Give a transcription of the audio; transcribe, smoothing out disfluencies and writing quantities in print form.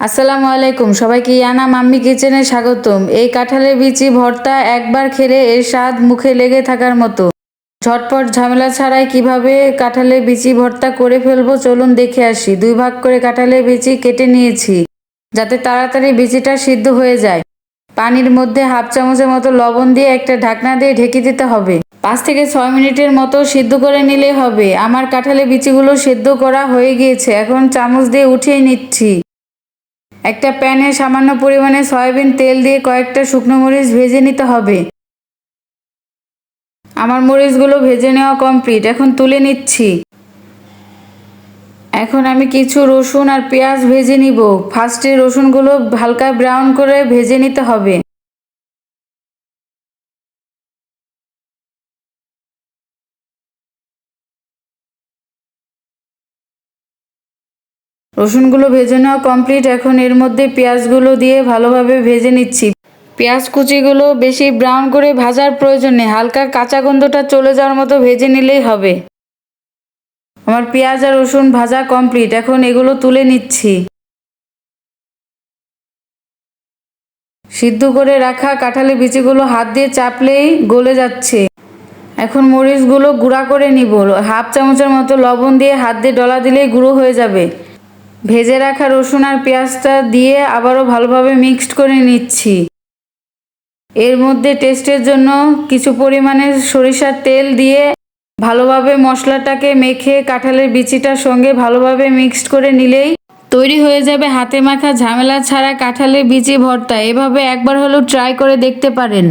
আসসালামু আলাইকুম, সবাইকে ইয়ানা মাম্মি কিচেনে স্বাগতম। এই কাঁঠালের বিচি ভর্তা একবার খেলে এর স্বাদ মুখে লেগে থাকার মতো। ঝটপট ঝামেলা ছাড়াই কিভাবে কাঁঠালের বিচি ভর্তা করে ফেলবো চলুন দেখে আসি। 2 ভাগ করে কাঁঠালের বিচি কেটে নিয়েছি যাতে তাড়াতাড়ি বিচিটা সিদ্ধ হয়ে যায়। পানির মধ্যে হাফ চামচের মতো লবণ দিয়ে একটা ঢাকনা দিয়ে ঢেকে দিতে হবে। 5 থেকে 6 মিনিটের মতো সিদ্ধ করে নিলেই হবে। আমার কাঁঠালের বিচিগুলো সিদ্ধ করা হয়ে গিয়েছে, এখন চামচ দিয়ে উঠিয়ে নিচ্ছি। একটা প্যানে সামান্য পরিমাণে সয়াবিন তেল দিয়ে কয়েকটা শুকনো মরিচ ভেজে নিতে হবে। আমার মরিচগুলো ভেজে নেওয়া কমপ্লিট, এখন তুলে নিচ্ছি। এখন আমি কিছু রসুন আর পেঁয়াজ ভেজে নিব। ফার্স্টে রসুনগুলো হালকা ব্রাউন করে ভেজে নিতে হবে। রসুনগুলো ভেজে নেওয়া কমপ্লিট, এখন এর মধ্যে পেঁয়াজগুলো দিয়ে ভালোভাবে ভেজে নিচ্ছি। পেঁয়াজ কুচিগুলো বেশি ব্রাউন করে ভাজার প্রয়োজন নেই, হালকা কাঁচা গন্ধটা চলে যাওয়ার মতো ভেজে নিলেই হবে। আমার পেঁয়াজ আর রসুন ভাজা কমপ্লিট, এখন এগুলো তুলে নিচ্ছি। সিদ্ধ করে রাখা কাঁঠালের বিচিগুলো হাত দিয়ে চাপলেই গলে যাচ্ছে। এখন মরিচগুলো গুঁড়া করে নিব। হাফ চামচের মতো লবণ দিয়ে হাত দিয়ে ডলা দিলেই গুঁড়ো হয়ে যাবে। ভেজে রাখা রসুন আর পেঁয়াজটা দিয়ে আবারও ভালোভাবে মিক্সড করে নিচ্ছি। এর মধ্যে টেস্টের জন্য কিছু পরিমাণে সরিষার তেল দিয়ে ভালোভাবে মশলাটাকে মেখে কাঁঠালের বিচিটার সঙ্গে ভালোভাবে মিক্সড করে নিলেই তৈরি হয়ে যাবে হাতে মাখা ঝামেলা ছাড়া কাঁঠালের বিচি ভর্তা। এভাবে একবার হলেও ট্রাই করে দেখতে পারেন।